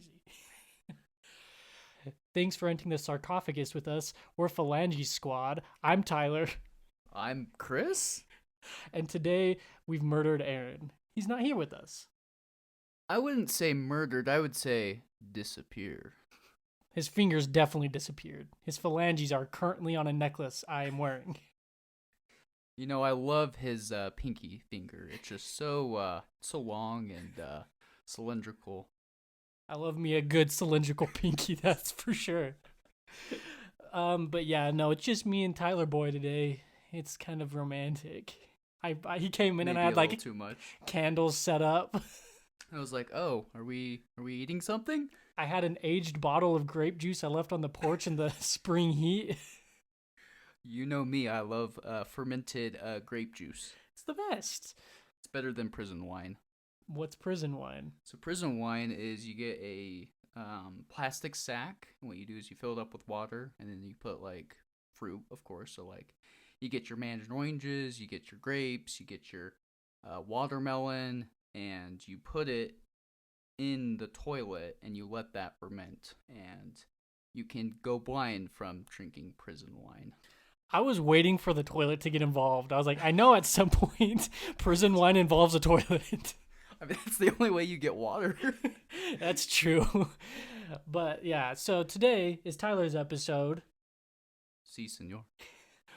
crazy. Thanks for entering the sarcophagus with us. We're Phalange Squad. I'm Tyler, I'm Chris? and today we've murdered Aaron. He's not here with us. I wouldn't say murdered, I would say disappear. His fingers definitely disappeared. His phalanges are currently on a necklace I am wearing. You know, I love his pinky finger. It's just so long and cylindrical. I love me a good cylindrical pinky, that's for sure. But yeah, no, it's just me and Tyler Boy today. It's kind of romantic. He came in Maybe and I had a little like too much. candles set up. I was like, "Oh, are we eating something?" I had an aged bottle of grape juice I left on the porch in the spring heat. You know me, I love fermented grape juice. It's the best. It's better than prison wine. What's prison wine? So prison wine is you get a plastic sack. And what you do is you fill it up with water, and then you put like fruit, of course. So like you get your mandarin oranges, you get your grapes, you get your watermelon, and you put it in the toilet, and you let that ferment, and you can go blind from drinking prison wine. I was waiting for the toilet to get involved. I was like, I know at some point prison wine involves a toilet. I mean, that's the only way you get water. That's true. But yeah, so today is Tyler's episode. Si, senor.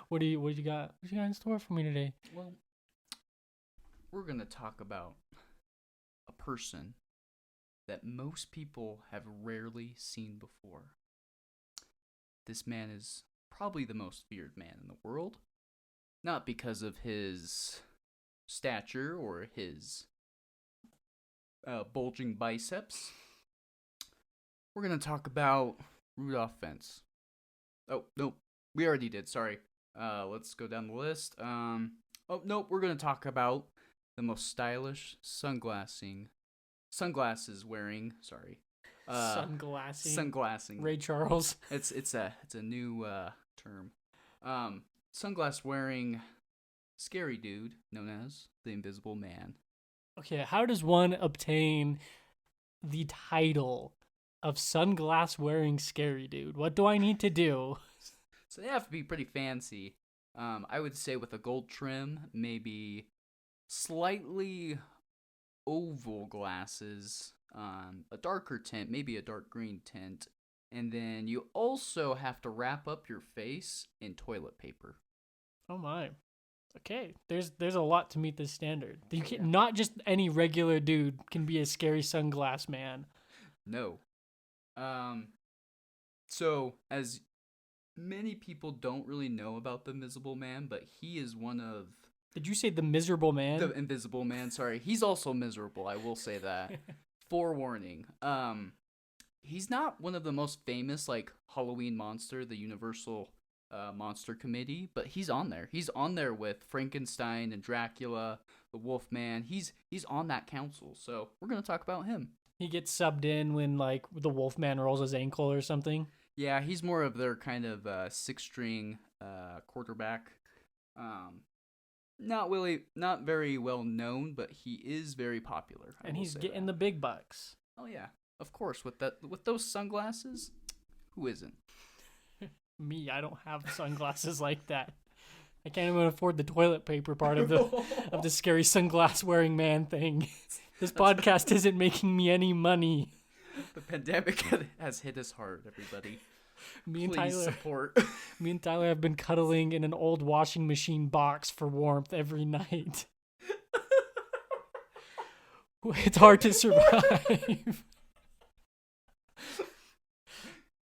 What do you got? What you got in store for me today? Well, we're going to talk about a person that most people have rarely seen before. This man is probably the most feared man in the world. Not because of his stature or his bulging biceps. We're going to talk about Rudolph Fentz. Oh, nope. We already did. Sorry. Let's go down the list. Nope. We're going to talk about the most stylish sunglasses wearing. Sorry. Sunglassing. Ray Charles. It's a new term. Sunglass wearing scary dude known as the Invisible Man. Okay, how does one obtain the title of sunglass wearing scary dude? What do I need to do? So they have to be pretty fancy. I would say with a gold trim, maybe slightly oval glasses, a darker tint, maybe a dark green tint, and then you also have to wrap up your face in toilet paper. Oh my. Okay, there's a lot to meet this standard. You can not just any regular dude can be a scary sunglass man. No. So as many people don't really know about the Invisible Man, but he is one of... Did you say the miserable man? The Invisible Man, sorry. He's also miserable, I will say that. Forewarning. He's not one of the most famous, like, Halloween monster, the Universal Monster Committee, but he's on there. He's on there with Frankenstein and Dracula, the Wolfman. He's on that council, so we're going to talk about him. He gets subbed in when, like, the Wolfman rolls his ankle or something. Yeah, he's more of their kind of six-string quarterback. Not very well known, but he is very popular. And he's getting the big bucks. Oh yeah, of course. With those sunglasses, who isn't? Me, I don't have sunglasses like that. I can't even afford the toilet paper part of the scary sunglass wearing man thing. This podcast isn't making me any money. The pandemic has hit us hard, everybody. Me and Tyler have been cuddling in an old washing machine box for warmth every night. It's hard to survive.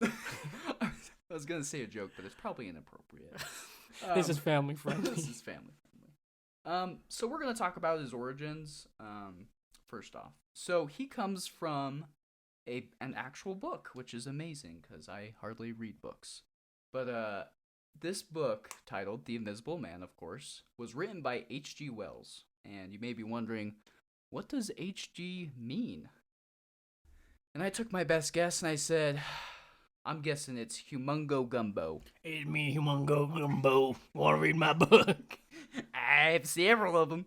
I was gonna say a joke, but it's probably inappropriate. This is family friendly. So we're gonna talk about his origins. First off, so he comes from an actual book, which is amazing because I hardly read books. But this book, titled The Invisible Man, of course, was written by H.G. Wells. And you may be wondering, what does H.G. mean? And I took my best guess and I said, I'm guessing it's Humongo Gumbo. It's me, Humongo Gumbo. Want to read my book? I have several of them.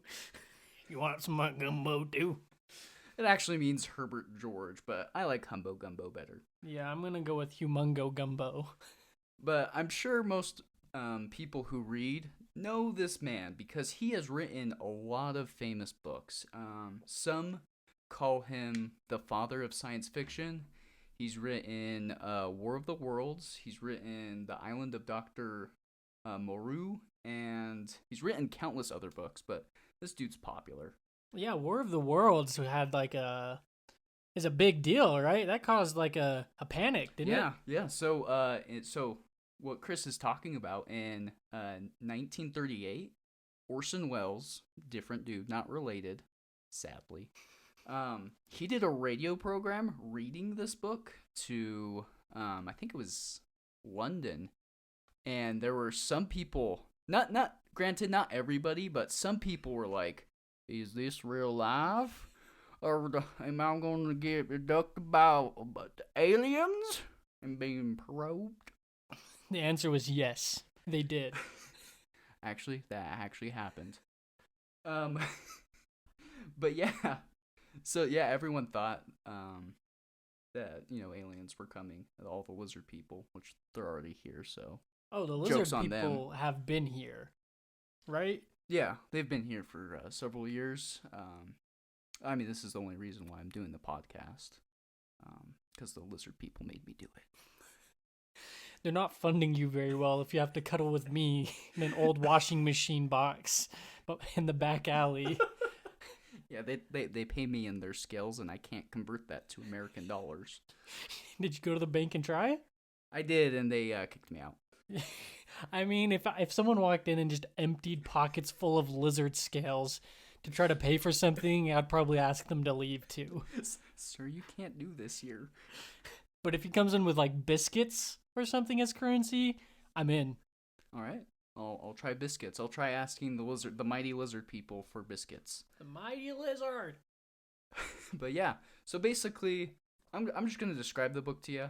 You want some of my gumbo too? It actually means Herbert George, but I like Humbo Gumbo better. Yeah, I'm gonna go with Humongo Gumbo. But I'm sure most people who read know this man because he has written a lot of famous books. Some call him the father of science fiction. He's written War of the Worlds. He's written The Island of Dr. Moreau, and he's written countless other books, but this dude's popular. Yeah, War of the Worlds had like is a big deal, right? That caused like a panic, didn't it? Yeah. So what Chris is talking about in 1938, Orson Welles, different dude, not related, sadly. He did a radio program reading this book to, I think it was London, and there were some people, not granted, not everybody, but some people were like, "Is this real life? Or am I going to get abducted by the aliens and being probed?" The answer was yes. They did. Actually, that actually happened. Um, but yeah, so yeah, everyone thought that aliens were coming, all the lizard people, which they're already here. So Oh, the jokes lizard on them. people have been here, right? Yeah, they've been here for several years. I mean, this is the only reason why I'm doing the podcast, because the lizard people made me do it. They're not funding you very well if you have to cuddle with me in an old washing machine box, but in the back alley. Yeah, they pay me in their scales, and I can't convert that to American dollars. Did you go to the bank and try? I did, and they kicked me out. I mean, if someone walked in and just emptied pockets full of lizard scales to try to pay for something, I'd probably ask them to leave too. Sir, you can't do this here. But if he comes in with like biscuits or something as currency, I'm in. All right, I'll try biscuits. I'll try asking the mighty lizard people for biscuits. The mighty lizard. But yeah, so basically, I'm just gonna describe the book to you.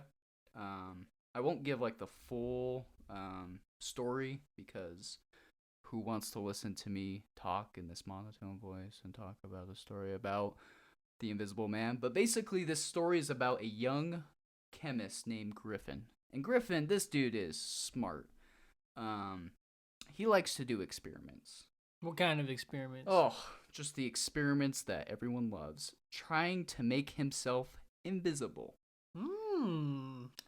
I won't give like the full story because who wants to listen to me talk in this monotone voice and talk about a story about the Invisible Man? But basically, this story is about a young chemist named Griffin. And Griffin, this dude is smart. He likes to do experiments. What kind of experiments? Oh, just the experiments that everyone loves. Trying to make himself invisible.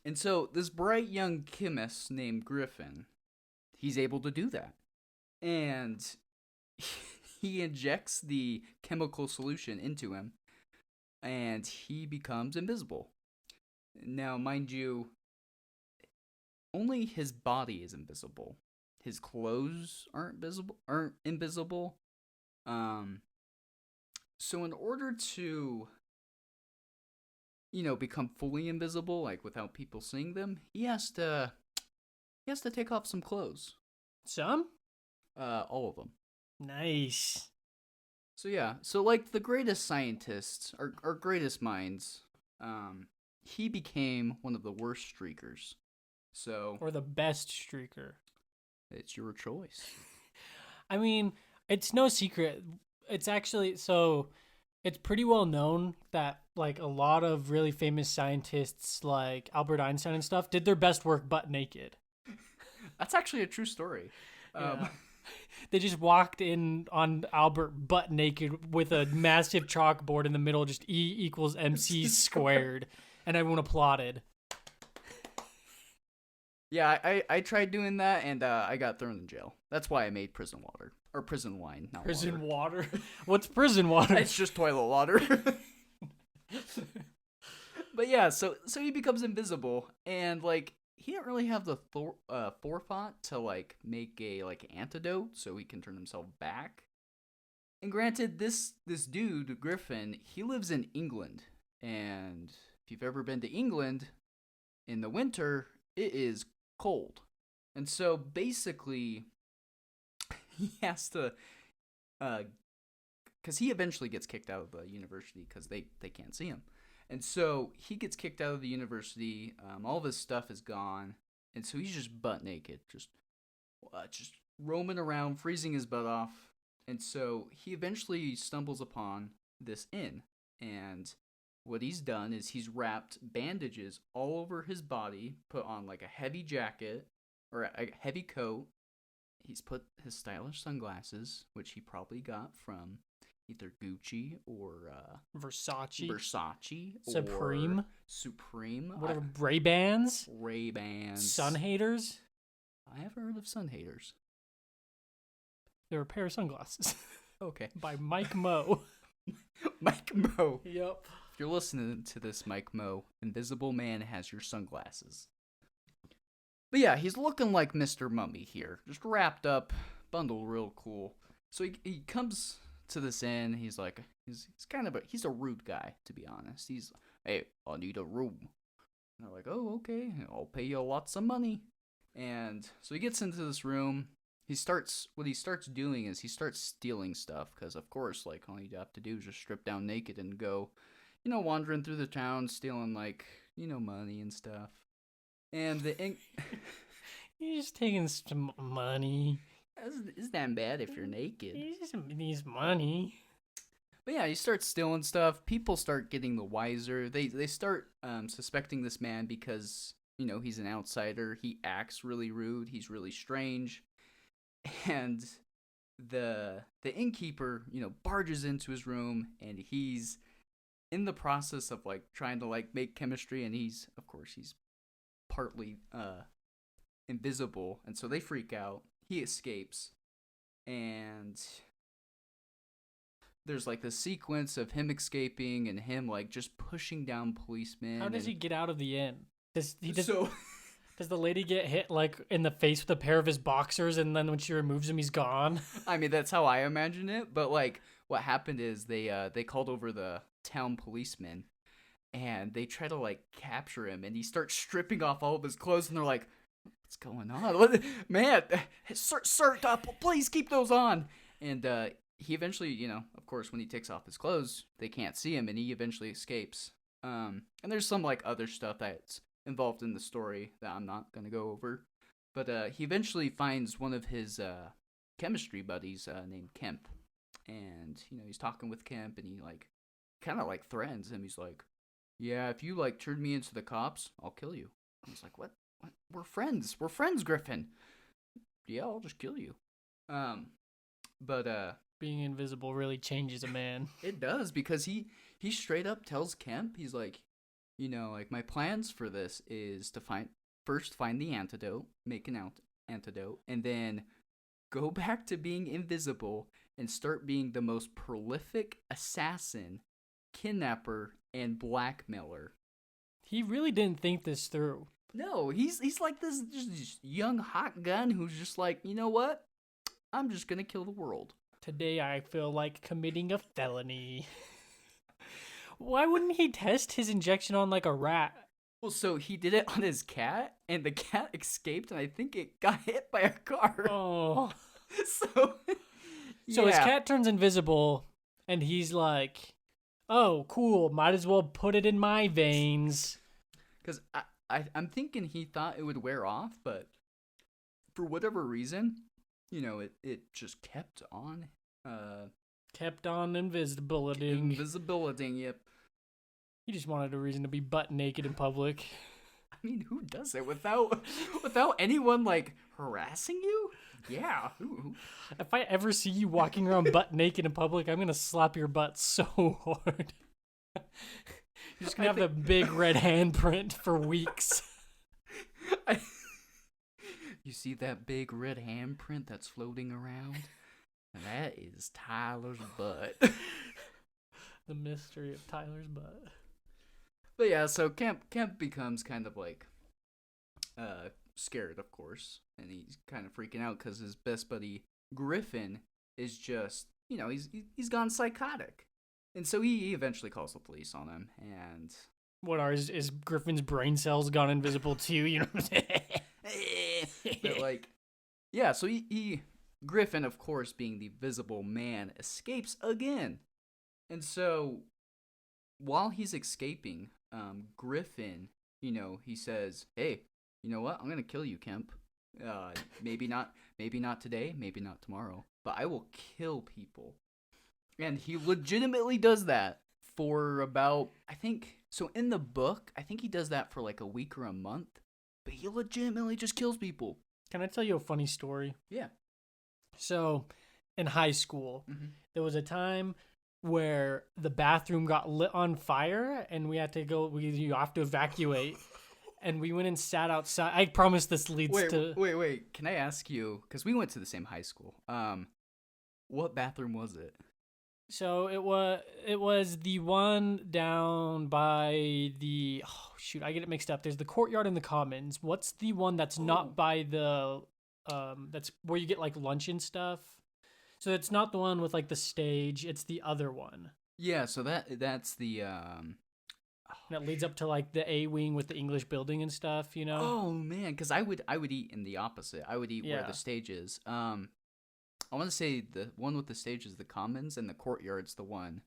And so this bright young chemist named Griffin, he's able to do that. And he injects the chemical solution into him, and he becomes invisible. Now, mind you, only his body is invisible. His clothes aren't invisible. So in order to become fully invisible, like without people seeing them, he has to take off some clothes. Some? All of them. Nice. So yeah, so like the greatest scientists, or greatest minds, he became one of the worst streakers. So Or the best streaker. it's your choice. I mean, it's no secret. It's actually it's pretty well known that like a lot of really famous scientists like Albert Einstein and stuff did their best work butt naked. That's actually a true story. Yeah. They just walked in on Albert butt naked with a massive chalkboard in the middle, just E equals MC squared, and everyone applauded. Yeah, I tried doing that, and I got thrown in jail. That's why I made prison water. Or prison wine, not Prison water. water? What's prison water? It's just toilet water. But yeah, so he becomes invisible, and like he didn't really have the forethought to like make a like antidote so he can turn himself back. And granted, this dude Griffin, he lives in England, and if you've ever been to England in the winter, it is cold. And so basically he has to because he eventually gets kicked out of the university because they can't see him. And so he gets kicked out of the university. All of his stuff is gone, and so he's just butt naked, just roaming around, freezing his butt off. And so he eventually stumbles upon this inn and what he's done is he's wrapped bandages all over his body, put on like a heavy jacket or a heavy coat. He's put his stylish sunglasses, which he probably got from either Gucci or Versace, or Supreme, Supreme, whatever, Ray-Bans, Ray-Bans, Sun Haters. I haven't heard of Sun Haters. They're a pair of sunglasses. Okay. By Mike Moe. Mike Moe. Yep. If you're listening to this, Mike Moe, Invisible Man has your sunglasses. But yeah, he's looking like Mr. Mummy here. Just wrapped up, bundled real cool. So he comes to this inn. He's like, he's kind of he's a rude guy, to be honest. He's, hey, I need a room. And they're like, oh, okay, I'll pay you lots of money. And so he gets into this room. What he starts doing is he starts stealing stuff. Because, of course, like, all you have to do is just strip down naked and go, wandering through the town, stealing, like, money and stuff. And the ink... He's just taking some money. Isn't that bad if you're naked? He just needs money. But yeah, he starts stealing stuff. People start getting the wiser. They start suspecting this man because, he's an outsider. He acts really rude. He's really strange. And the innkeeper, barges into his room, and he's in the process of, like, trying to, like, make chemistry, and he's partly invisible, and so they freak out. He escapes, and there's like this sequence of him escaping and him like just pushing down policemen. How does he get out of the inn? Does the lady get hit like in the face with a pair of his boxers, and then when she removes him, he's gone? I mean, that's how I imagine it. But like, what happened is they called over the town policemen, and they try to like capture him, and he starts stripping off all of his clothes, and they're like, "What's going on, man? Sir, please keep those on." And he eventually, of course, when he takes off his clothes, they can't see him, and he eventually escapes. And there's some like other stuff that's involved in the story that I'm not gonna go over. But he eventually finds one of his chemistry buddies named Kemp, and he's talking with Kemp, and he like kind of like threatens him. He's like, "Yeah, if you like turn me into the cops, I'll kill you." And he's like, "What? We're friends. We're friends, Griffin." "Yeah, I'll just kill you." But being invisible really changes a man. It does, because he straight up tells Kemp, he's like, like, my plans for this is to find the antidote, make an antidote, and then go back to being invisible and start being the most prolific assassin, kidnapper, and blackmailer. He really didn't think this through. No, he's like this just young hot gun who's just like, you know what? I'm just gonna kill the world. Today I feel like committing a felony. Why wouldn't he test his injection on like a rat? Well, so he did it on his cat, and the cat escaped, and I think it got hit by a car. Oh. So his cat turns invisible, and he's like, "Oh, cool, might as well put it in my veins." Because I'm thinking he thought it would wear off, but for whatever reason, it just kept on. Kept on invisibility. Invisibility, yep. He just wanted a reason to be butt naked in public. I mean, who does it without anyone like harassing you? Yeah. Ooh. If I ever see you walking around butt naked in public, I'm gonna slap your butt so hard. You're just gonna have the big red handprint for weeks. You see that big red handprint that's floating around? That is Tyler's butt. The mystery of Tyler's butt. But yeah, so Kemp becomes kind of like scared, of course, and he's kind of freaking out because his best buddy Griffin is just, he's gone psychotic, and so he eventually calls the police on him. And what is Griffin's brain cells gone invisible too? You know what I'm saying? But like, yeah, so Griffin, of course, being the visible man, escapes again, and so while he's escaping, Griffin, he says, "Hey, you know what? I'm gonna kill you, Kemp. Maybe not today, maybe not tomorrow, but I will kill people." And he legitimately does that for about, I think, so in the book, I think he does that for like a week or a month, but he legitimately just kills people. Can I tell you a funny story? Yeah. So, in high school, Mm-hmm. there was a time where the bathroom got lit on fire and we had to go, you have to evacuate. And we went and sat outside. I promise this leads to. Wait. Can I ask you, because we went to the same high school, what bathroom was it? So it was the one down by the, oh shoot, I get it mixed up. There's the courtyard and the commons. What's the one that's not by the that's where you get like lunch and stuff? So it's not the one with like the stage, it's the other one. Yeah, so that's the That leads up to like the A wing with the English building and stuff, you know? Oh man, because I would eat in the opposite. I would eat where Yeah. the stage is. I want to say the one with the stage is the commons and the courtyard's the one.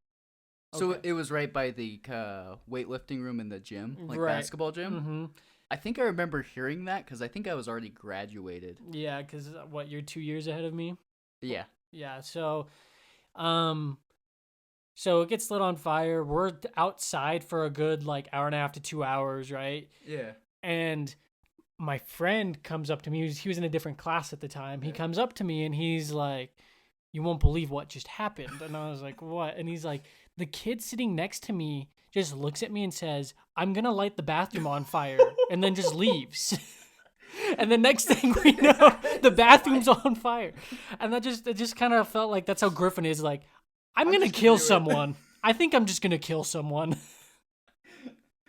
So Okay. it was right by the weightlifting room in the gym, like Right. basketball gym. Mm-hmm. I think I remember hearing that because I think I was already graduated. Yeah, because what, you're 2 years ahead of me? Yeah. Yeah, um, so it gets lit on fire. We're outside for a good like hour and a half to 2 hours, right? Yeah. And my friend comes up to me. He was in a different class at the time. He comes up to me and he's like, "You won't believe what just happened." And I was like, "What?" And he's like, "The kid sitting next to me just looks at me and says, 'I'm gonna light the bathroom on fire,' and then just leaves." And the next thing we know, the bathroom's on fire. And it just kind of felt like that's how Griffin is. Like, I'm gonna just gonna kill do it. someone. I think I'm just gonna kill someone.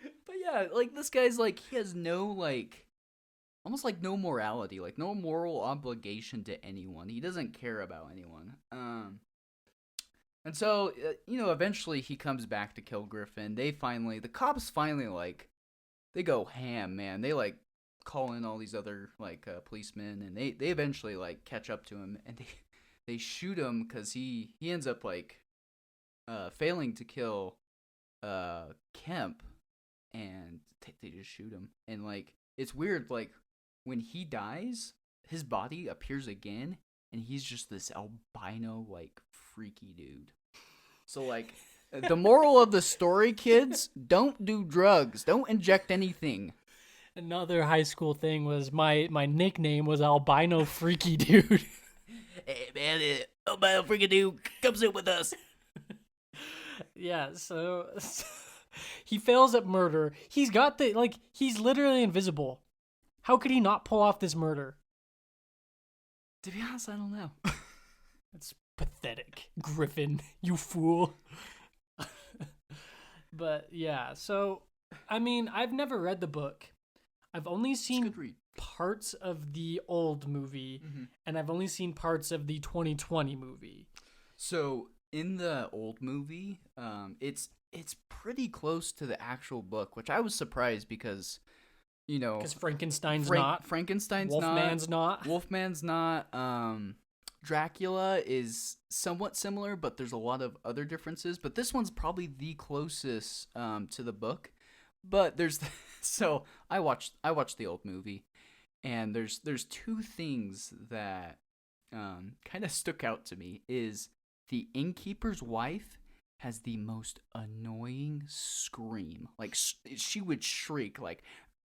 But yeah, like this guy's like he has no like almost like no morality, like no moral obligation to anyone. He doesn't care about anyone. And so eventually he comes back to kill Griffin. The cops finally like they go ham, man. They like call in all these other like policemen, and they eventually like catch up to him, and they shoot him because he ends up like failing to kill Kemp, and they just shoot him. And like it's weird, like when he dies, his body appears again, and he's just this albino like freaky dude. So like the moral of the story, kids, don't do drugs, don't inject anything. Another high school thing was my nickname was Albino Freaky Dude. Hey man, albino freaky dude, come sit with us. Yeah, so he fails at murder. He's got he's literally invisible. How could he not pull off this murder? To be honest, I don't know. It's pathetic. Griffin, you fool. But yeah, so I mean, I've never read the book. I've only It's a seen good read. parts of the old movie, and I've only seen parts of the 2020 movie. So in the old movie, it's pretty close to the actual book, which I was surprised because, Because Frankenstein's Frankenstein's Wolfman's not, not. Wolfman's not, Dracula is somewhat similar, but there's a lot of other differences. But this one's probably the closest to the book. But there's so I watched the old movie, and there's two things that kind of stuck out to me. Is the innkeeper's wife has the most annoying scream. Like she would shriek like,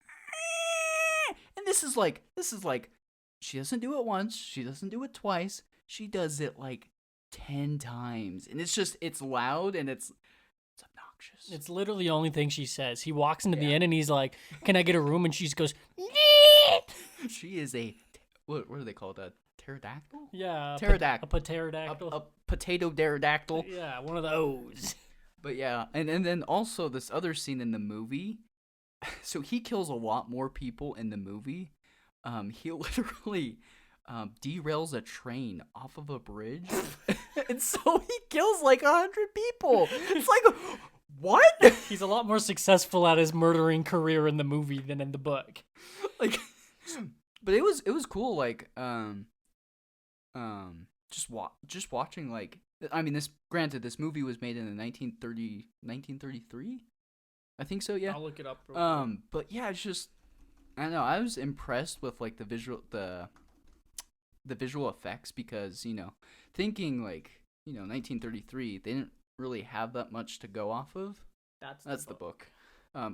"Ah!" And this is like she doesn't do it once, she doesn't do it twice, she does it like 10 times, and it's loud and it's obnoxious. It's literally the only thing she says. He walks into the Yeah. inn and he's like, "Can I get a room?" And she just goes, "Neat." She is a what are they called? A pterodactyl? Yeah, Pterodactyl. a pterodactyl. A potato pterodactyl. Yeah, one of those. But yeah, and then also this other scene in the movie. So he kills a lot more people in the movie. He literally derails a train off of a bridge, and so he kills like 100 people. It's like, what? He's a lot more successful at his murdering career in the movie than in the book. Like, but it was cool. Like, just watching like. I mean, this movie was made in the 1933? I think so, yeah. I'll look it up real quick. But yeah, it's just I don't know, I was impressed with like the visual effects because, thinking like, 1933, really have that much to go off of. That's the book.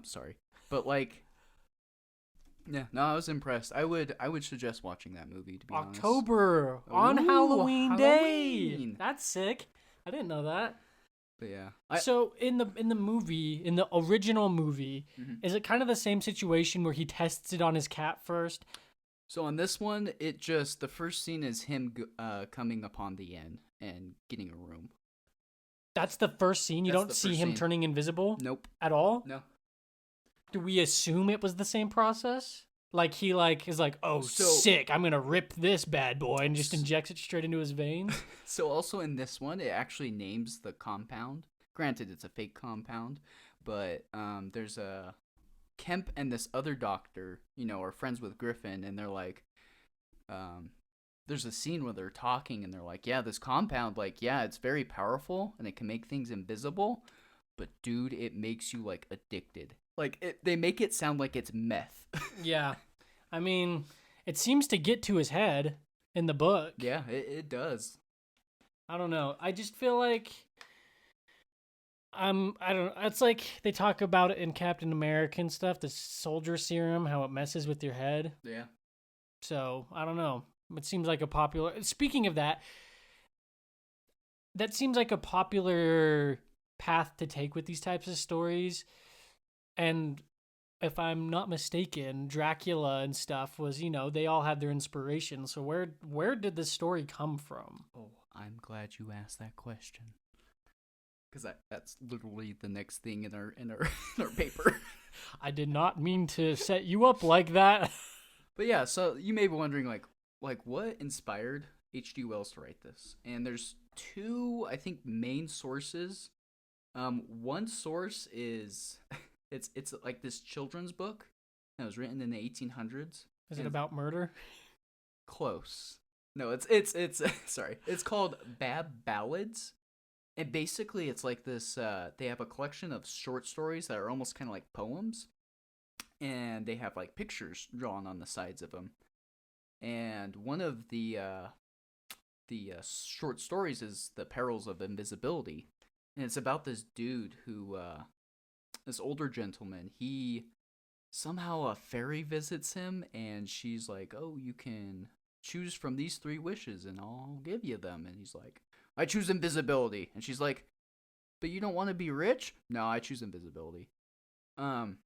Sorry, but like, yeah, no, I was impressed. I would suggest watching that movie, to be honest. October on Ooh, Halloween Day. Halloween. That's sick. I didn't know that. But yeah, So in the movie, in the original movie, Mhm. is it kind of the same situation where he tests it on his cat first? So on this one, the first scene is him coming upon the inn and getting a room. That's the first scene. You That's don't the see first him scene. turning invisible Nope. at all. No. Do we assume it was the same process? Like he is like, oh, So- sick! I'm gonna rip this bad boy and just injects it straight into his veins. So also in this one, it actually names the compound. Granted, it's a fake compound, but there's a Kemp and this other doctor, are friends with Griffin, and they're like, there's a scene where they're talking, and they're like, yeah, this compound, like, yeah, it's very powerful, and it can make things invisible, but dude, it makes you like addicted. Like they make it sound like it's meth. Yeah, I mean, it seems to get to his head in the book. Yeah, it does. I don't know. I just feel like I don't. It's like they talk about it in Captain America and stuff. The soldier serum, how it messes with your head. Yeah. So I don't know. It seems like a popular. Speaking of that, that seems like a popular path to take with these types of stories. And if I'm not mistaken, Dracula and stuff was, they all had their inspiration. So where did this story come from? Oh, I'm glad you asked that question. Because that's literally the next thing in our our paper. I did not mean to set you up like that. But yeah, so you may be wondering like what inspired H.G. Wells to write this? And there's two, I think, main sources. One source is it's like this children's book that was written in the 1800s. Is it about murder? Close. No, it's sorry. It's called Bab Ballads. And basically, it's like this. They have a collection of short stories that are almost kind of like poems, and they have like pictures drawn on the sides of them. And one of the short stories is "The Perils of Invisibility," and it's about this dude who, this older gentleman. He somehow a fairy visits him, and she's like, "Oh, you can choose from these 3 wishes, and I'll give you them." And he's like, I choose invisibility. And she's like, but you don't want to be rich? No, I choose invisibility. And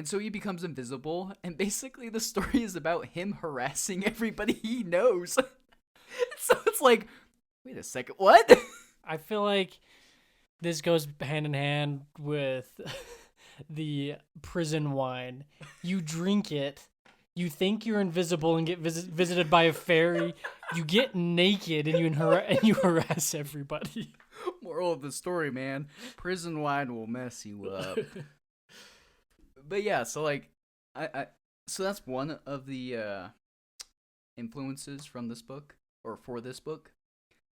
so he becomes invisible, and basically the story is about him harassing everybody he knows. So it's like, wait a second, what? I feel like this goes hand in hand with the prison wine. You drink it, you think you're invisible and get visited by a fairy. You get naked and you harass everybody. Moral of the story, man. Prison wine will mess you up. But yeah, so like, so that's one of the influences from this book, or for this book.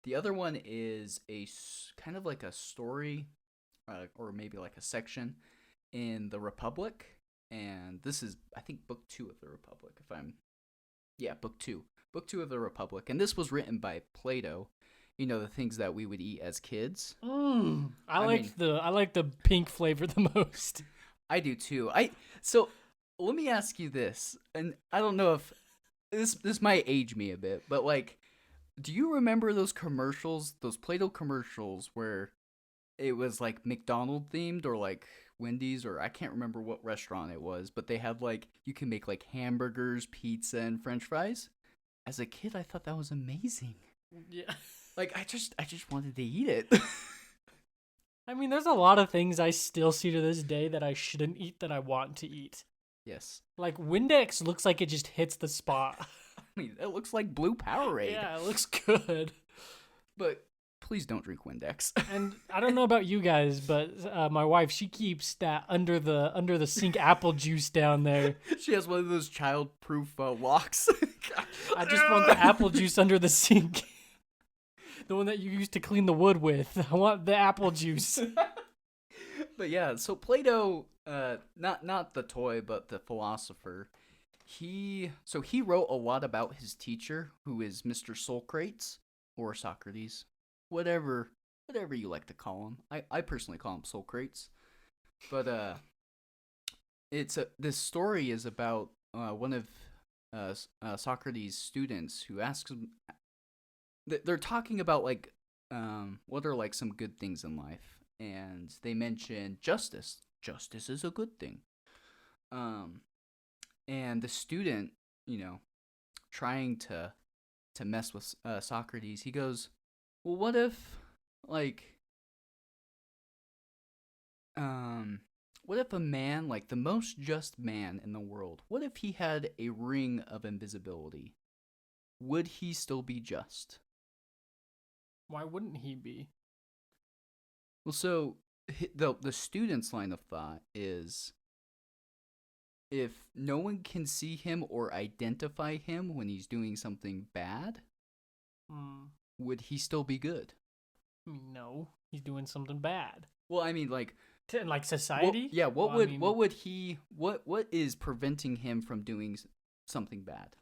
The other one is kind of like a story, or maybe like a section in the Republic. And this is, I think, book 2 of the Republic. Book 2. Book 2 of the Republic. And this was written by Plato. The things that we would eat as kids. I like the pink flavor the most. I do too. So let me ask you this, and I don't know if this might age me a bit, but like, do you remember those commercials, those Play-Doh commercials where it was like McDonald's themed, or like Wendy's, or I can't remember what restaurant it was, but they had like, you can make like hamburgers, pizza, and French fries? As a kid, I thought that was amazing. Yeah. Like, I just wanted to eat it. I mean, there's a lot of things I still see to this day that I shouldn't eat that I want to eat. Yes. Like, Windex looks like it just hits the spot. I mean, it looks like blue Powerade. Yeah, it looks good. But please don't drink Windex. And I don't know about you guys, but my wife, she keeps that under the sink apple juice down there. She has one of those child-proof locks. I just want the apple juice under the sink. The one that you used to clean the wood with. I want the apple juice. But yeah, so Plato, not the toy, but the philosopher, he wrote a lot about his teacher, who is Mr. Socrates, or Socrates, whatever whatever you like to call them. I personally call them soul crates. But this story is about one of Socrates' students who asks him. They're talking about like what are like some good things in life, and they mention justice. Justice is a good thing. And the student, trying to mess with Socrates, he goes, "Well, what if like what if a man, like the most just man in the world, what if he had a ring of invisibility? Would he still be just?" Why wouldn't he be? Well, so the student's line of thought is if no one can see him or identify him when he's doing something bad, would he still be good? I mean, no, he's doing something bad. Well, I mean, like in like society. What is preventing him from doing something bad?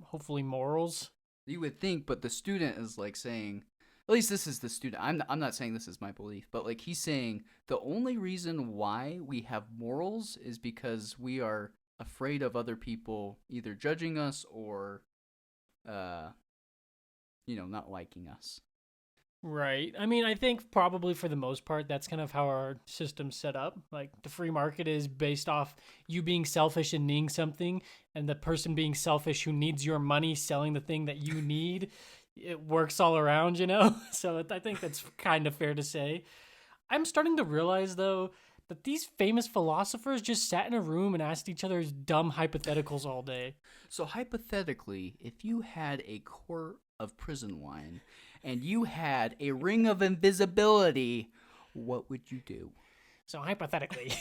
Hopefully, morals. You would think, but the student is like saying, at least this is the student. I'm not saying this is my belief, but like he's saying the only reason why we have morals is because we are afraid of other people either judging us or, not liking us. Right. I mean, I think probably for the most part, that's kind of how our system's set up. Like the free market is based off you being selfish and needing something, and the person being selfish who needs your money selling the thing that you need. It works all around, So I think that's kind of fair to say. I'm starting to realize, though, that these famous philosophers just sat in a room and asked each other dumb hypotheticals all day. So hypothetically, if you had a quart of prison wine and you had a ring of invisibility, what would you do? So hypothetically,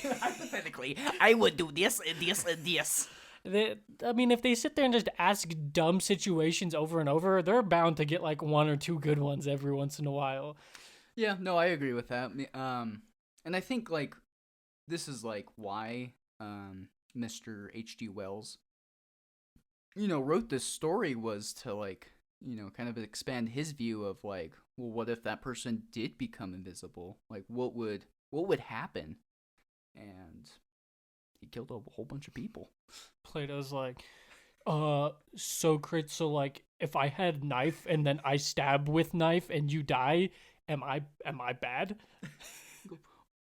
I would do this and this and this. If they sit there and just ask dumb situations over and over, they're bound to get like one or two good ones every once in a while. Yeah, no, I agree with that. And I think like this is like why Mr. H.G. Wells, wrote this story was to like, kind of expand his view of like, well, what if that person did become invisible? Like, what would happen? And he killed a whole bunch of people. Plato's like, Socrates, so like if I had knife and then I stab with knife and you die, am I bad?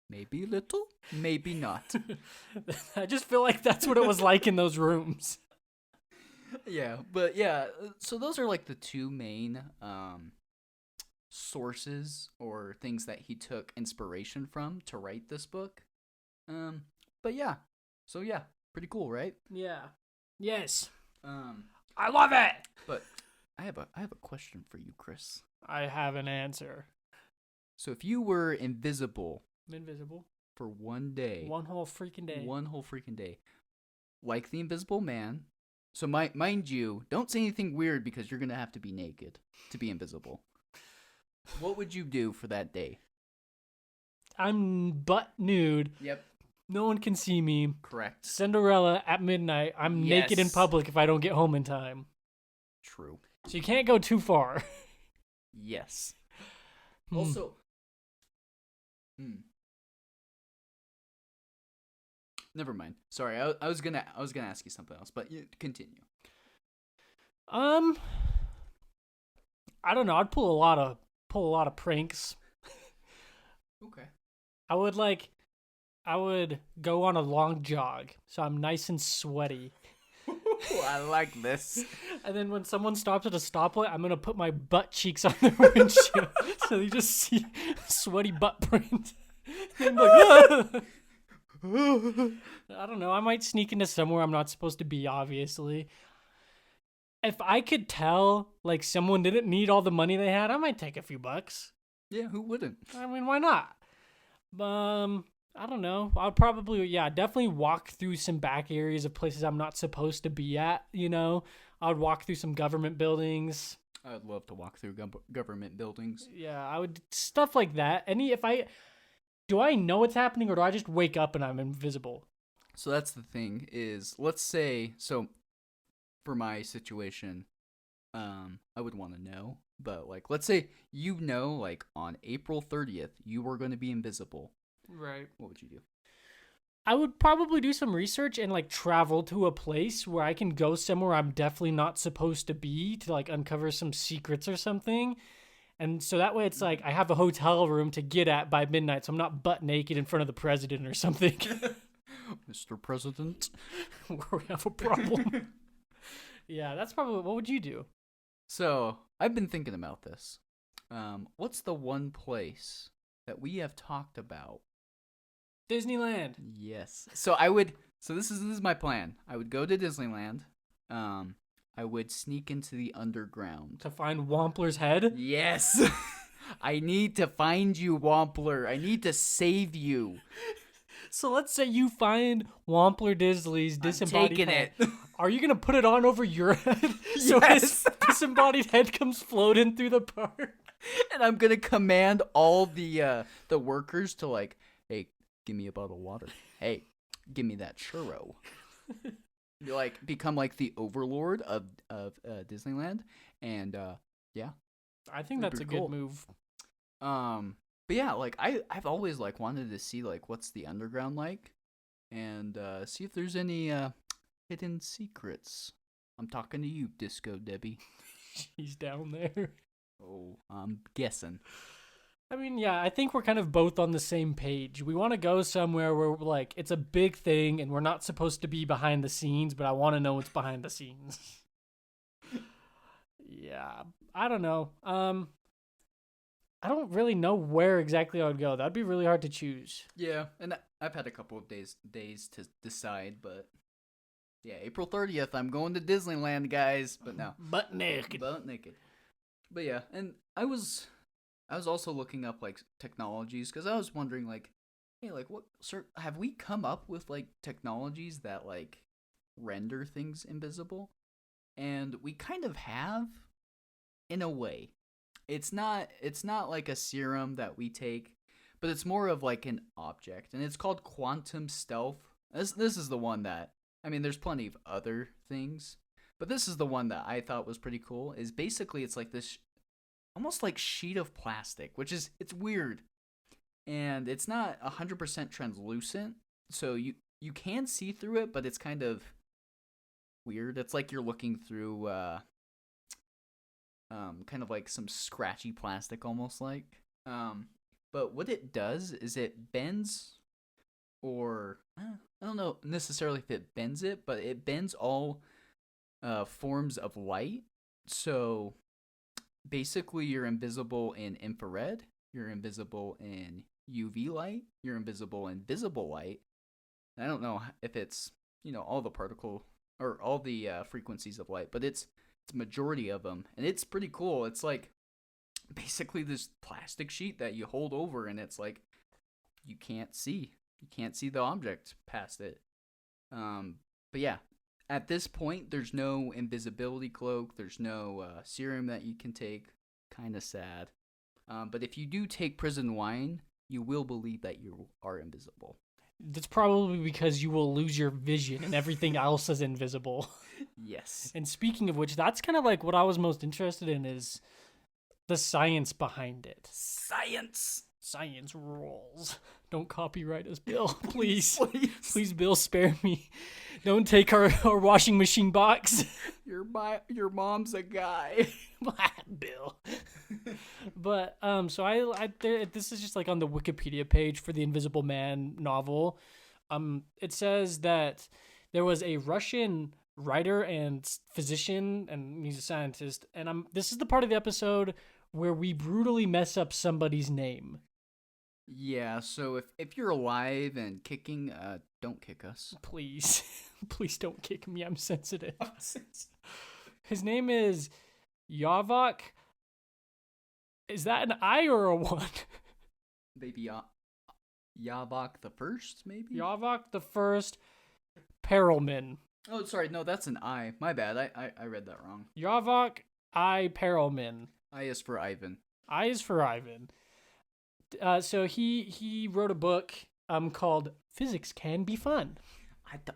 Maybe a little, maybe not. I just feel like that's what it was like in those rooms. Yeah, but yeah, so those are like the two main sources or things that he took inspiration from to write this book. But yeah. So yeah, pretty cool, right? Yeah. Yes. I love it. But I have a question for you, Chris. I have an answer. So if you were invisible for one day, one whole freaking day, like the Invisible Man. So mind you, don't say anything weird because you're gonna have to be naked to be invisible. What would you do for that day? I'm butt nude. Yep. No one can see me. Correct. Cinderella at midnight. I'm naked in public if I don't get home in time. True. So you can't go too far. Yes. Also, never mind. Sorry, I was gonna ask you something else, but continue. I don't know. I'd pull a lot of pranks. Okay. I would go on a long jog, so I'm nice and sweaty. I like this. And then when someone stops at a stoplight, I'm gonna put my butt cheeks on their windshield, so you just see sweaty butt print. And like, I don't know. I might sneak into somewhere I'm not supposed to be. Obviously, if I could tell like someone didn't need all the money they had, I might take a few bucks. Yeah, who wouldn't? I mean, why not? I don't know. I'll probably, definitely walk through some back areas of places I'm not supposed to be at, I would walk through some government buildings. I would love to walk through government buildings. Yeah, I would, stuff like that. Do I know what's happening or do I just wake up and I'm invisible? So that's the thing is, let's say, so for my situation, I would want to know. But like, let's say like on April 30th, you were going to be invisible. Right. What would you do? I would probably do some research and like travel to a place where I can go somewhere I'm definitely not supposed to be to like uncover some secrets or something. And so that way it's like I have a hotel room to get at by midnight, so I'm not butt naked in front of the president or something. Mr. President. Where we have a problem. Yeah, that's probably what would you do? So I've been thinking about this. What's the one place that we have talked about? Disneyland. Yes. So this is my plan. I would go to Disneyland. I would sneak into the underground. To find Wampler's head? Yes. I need to find you, Wampler. I need to save you. So let's say you find Wampler Disley's disembodied taking head. it. Are you gonna put it on over your head so Yes. his disembodied head comes floating through the park? And I'm gonna command all the workers to like, hey, give me a bottle of water. Hey, give me that churro. Like become like the overlord of Disneyland, and yeah, I think That'd that's a be cool. good move. But yeah, like I've always like wanted to see like what's the underground like, and see if there's any hidden secrets. I'm talking to you, Disco Debbie. He's down there. Oh, I'm guessing. I mean, yeah, I think we're kind of both on the same page. We want to go somewhere where like it's a big thing and we're not supposed to be behind the scenes, but I want to know what's behind the scenes. Yeah, I don't know. I don't really know where exactly I would go. That'd be really hard to choose. Yeah, and I've had a couple of days to decide, but yeah, April 30th, I'm going to Disneyland, guys. But no, Butt naked. butt naked. But yeah, and I was also looking up like technologies because I was wondering like, hey, like have we come up with like technologies that like render things invisible? And we kind of have, in a way. It's not like a serum that we take, but it's more of like an object, and it's called quantum stealth. This is the one that, I mean, there's plenty of other things, but this is the one that I thought was pretty cool. Is basically it's like this almost like sheet of plastic, which is it's weird, and it's not 100% translucent, so you can see through it, but it's kind of weird. It's like you're looking through kind of like some scratchy plastic almost like. But what it does is it bends, or I don't know necessarily if it bends it, but it bends all forms of light. So basically you're invisible in infrared, you're invisible in UV light, you're invisible in visible light. I don't know if it's, all the particle or all the frequencies of light, but it's a majority of them, and it's pretty cool. It's like basically this plastic sheet that you hold over, and it's like you can't see the object past it. But yeah, at this point there's no invisibility cloak, there's no serum that you can take. Kind of sad. But if you do take prison wine, you will believe that you are invisible. That's probably because you will lose your vision and everything else is invisible. Yes. And speaking of which, that's kind of like what I was most interested in is the science behind it. Science Rules. Don't copyright us, Bill. Please. Please. Please, Bill, spare me. Don't take our washing machine box. Your mom's a guy. Bill. But so this is just like on the Wikipedia page for the Invisible Man novel. It says that there was a Russian writer and physician, and he's a scientist, and this is the part of the episode where we brutally mess up somebody's name. Yeah, so if you're alive and kicking, don't kick us. Please. Please don't kick me. I'm sensitive. His name is Yavok. Is that an I or a 1? Maybe Yavok the First, maybe? Yavok the First Perelman. Oh, sorry, no, that's an I. My bad, I read that wrong. Yavok I Perelman. I is for Ivan. I is for Ivan. So he wrote a book called Physics Can Be Fun.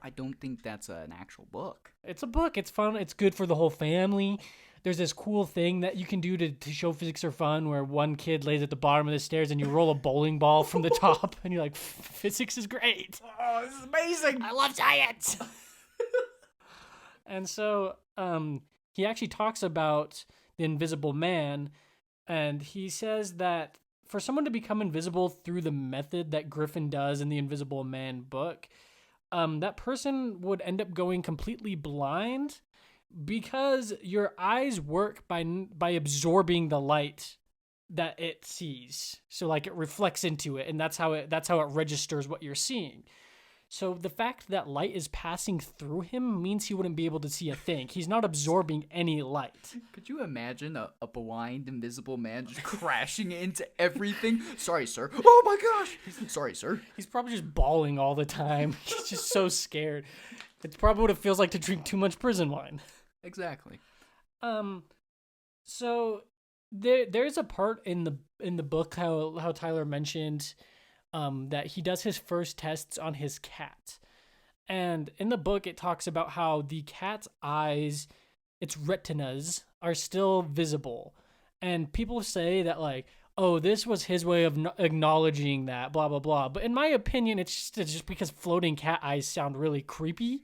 I don't think that's an actual book. It's a book. It's fun. It's good for the whole family. There's this cool thing that you can do to show physics are fun where one kid lays at the bottom of the stairs and you roll a bowling ball from the top and you're like, physics is great. Oh, this is amazing. I love science. And so he actually talks about the Invisible Man, and he says that for someone to become invisible through the method that Griffin does in the Invisible Man book, that person would end up going completely blind because your eyes work by absorbing the light that it sees. So like it reflects into it, and that's how it registers what you're seeing. So the fact that light is passing through him means he wouldn't be able to see a thing. He's not absorbing any light. Could you imagine a blind invisible man just crashing into everything? Sorry, sir. Oh my gosh. Sorry, sir. He's probably just bawling all the time. He's just so scared. It's probably what it feels like to drink too much prison wine. Exactly. So there's a part in the book how Tyler mentioned that he does his first tests on his cat. And in the book, it talks about how the cat's eyes, its retinas, are still visible. And people say that, like, oh, this was his way of acknowledging that, blah, blah, blah. But in my opinion, it's just because floating cat eyes sound really creepy.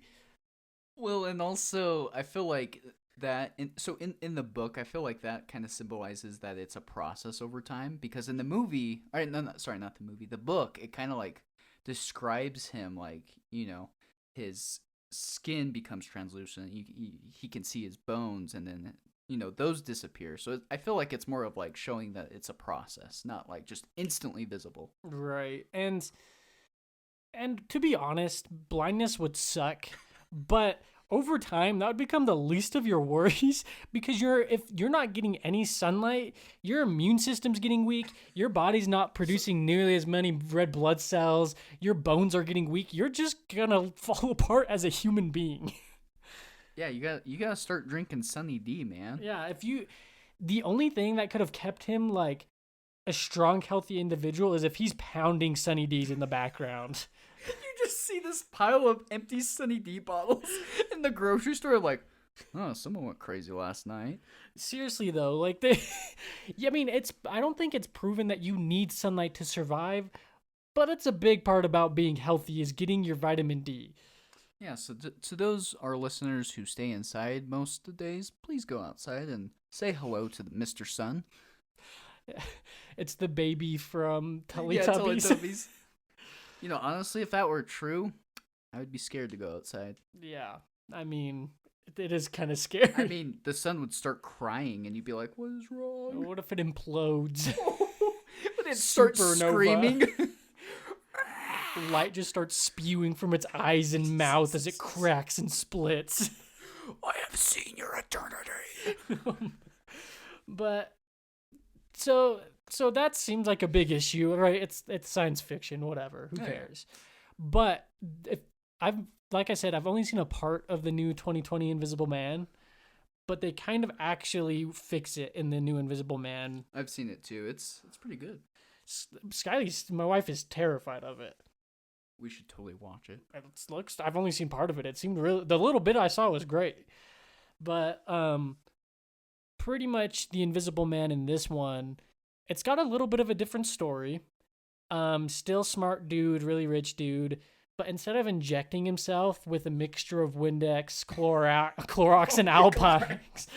Well, and also, I feel like that in the book, I feel like that kind of symbolizes that it's a process over time, because in the movie, not the movie, the book, it kind of like describes him like, his skin becomes translucent, he can see his bones, and then those disappear. So I feel like it's more of like showing that it's a process, not like just instantly visible. Right. And to be honest, blindness would suck, but over time, that would become the least of your worries because if you're not getting any sunlight, your immune system's getting weak, your body's not producing nearly as many red blood cells, your bones are getting weak, you're just gonna fall apart as a human being. Yeah, you gotta start drinking Sunny D, man. Yeah, the only thing that could have kept him like a strong, healthy individual is if he's pounding Sunny D's in the background. You just see this pile of empty Sunny D bottles in the grocery store, like, oh, someone went crazy last night. Seriously though, like I mean, I don't think it's proven that you need sunlight to survive, but it's a big part about being healthy is getting your vitamin D. Yeah, so to those our listeners who stay inside most of the days, please go outside and say hello to Mr. Sun. It's the baby from Teletubbies. Yeah, Teletubbies. Honestly, if that were true, I would be scared to go outside. Yeah, I mean, it is kind of scary. I mean, the sun would start crying, and you'd be like, what is wrong? What if it implodes? Would it start screaming? Light just starts spewing from its eyes and mouth as it cracks and splits. I have seen your eternity. But so that seems like a big issue, right? It's science fiction, whatever. Who cares? But like I said, I've only seen a part of the new 2020 Invisible Man, but they kind of actually fix it in the new Invisible Man. I've seen it too. It's pretty good. My wife is terrified of it. We should totally watch it. I've only seen part of it. It seemed the little bit I saw was great. But pretty much the Invisible Man in this one, it's got a little bit of a different story. Still smart dude, really rich dude, but instead of injecting himself with a mixture of Windex, Clorox, and Alpines,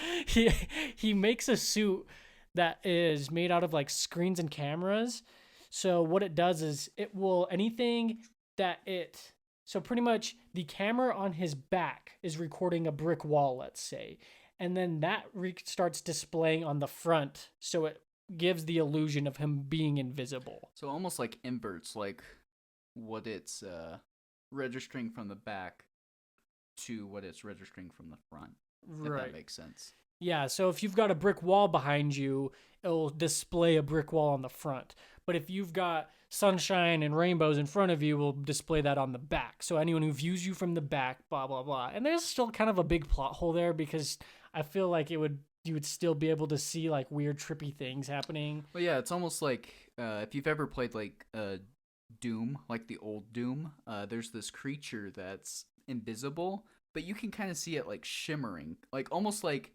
he makes a suit that is made out of like screens and cameras. So what it does is so pretty much the camera on his back is recording a brick wall, let's say, and then that starts displaying on the front, so it gives the illusion of him being invisible. So almost like inverts, like what it's registering from the back to what it's registering from the front. Right. If that makes sense. Yeah, so if you've got a brick wall behind you, it'll display a brick wall on the front. But if you've got sunshine and rainbows in front of you, will display that on the back. So anyone who views you from the back, blah, blah, blah. And there's still kind of a big plot hole there because I feel like you would still be able to see like weird trippy things happening. Well, yeah, it's almost like if you've ever played like Doom, like the old Doom, there's this creature that's invisible, but you can kind of see it like shimmering, like almost like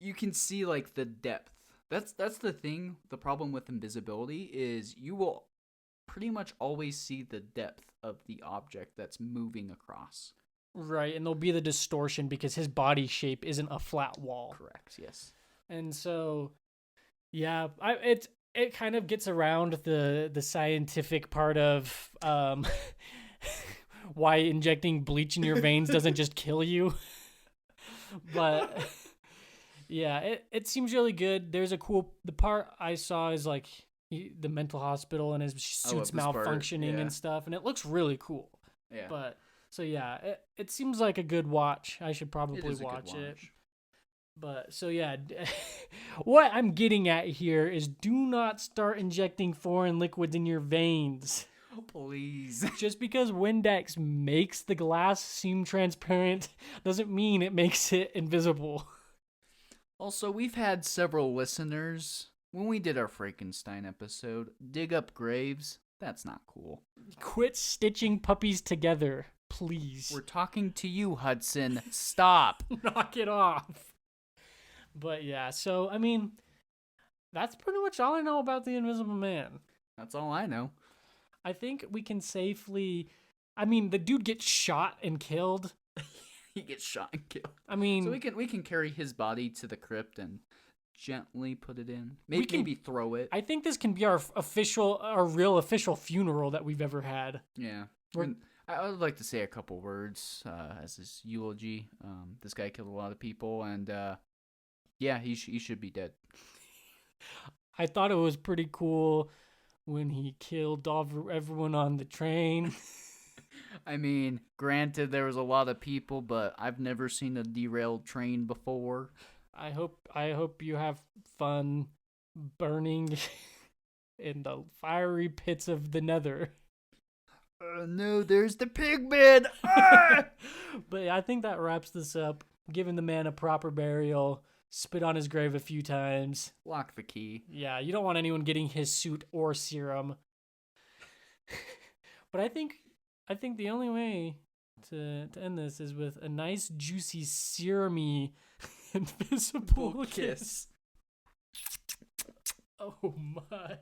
you can see like the depth. That's the thing. The problem with invisibility is you will pretty much always see the depth of the object that's moving across. Right, and there'll be the distortion because his body shape isn't a flat wall. Correct. Yes. And so, yeah, it kind of gets around the scientific part of why injecting bleach in your veins doesn't just kill you. But yeah, it seems really good. There's the part I saw is like the mental hospital and his suit's malfunctioning yeah. and stuff, and it looks really cool. Yeah. But so yeah, it seems like a good watch. I should probably watch it. But so yeah, what I'm getting at here is do not start injecting foreign liquids in your veins. Please. Just because Windex makes the glass seem transparent doesn't mean it makes it invisible. Also, we've had several listeners, when we did our Frankenstein episode, dig up graves. That's not cool. Quit stitching puppies together, please. We're talking to you, Hudson. Stop. Knock it off. But yeah, so, I mean, that's pretty much all I know about the Invisible Man. That's all I know. I think we can safely... I mean, the dude gets shot and killed. He gets shot and killed. I mean... So we can carry his body to the crypt and gently put it in. Maybe throw it. I think this can be our real official funeral that we've ever had. Yeah. I would like to say a couple words as his eulogy. This guy killed a lot of people, and yeah, he should be dead. I thought it was pretty cool when he killed everyone on the train. I mean, granted, there was a lot of people, but I've never seen a derailed train before. I hope you have fun burning in the fiery pits of the nether. No, there's the pigman! Ah! But yeah, I think that wraps this up. Giving the man a proper burial, spit on his grave a few times. Lock the key. Yeah, you don't want anyone getting his suit or serum. But I think the only way to end this is with a nice, juicy, serumy, invisible kiss. Oh my.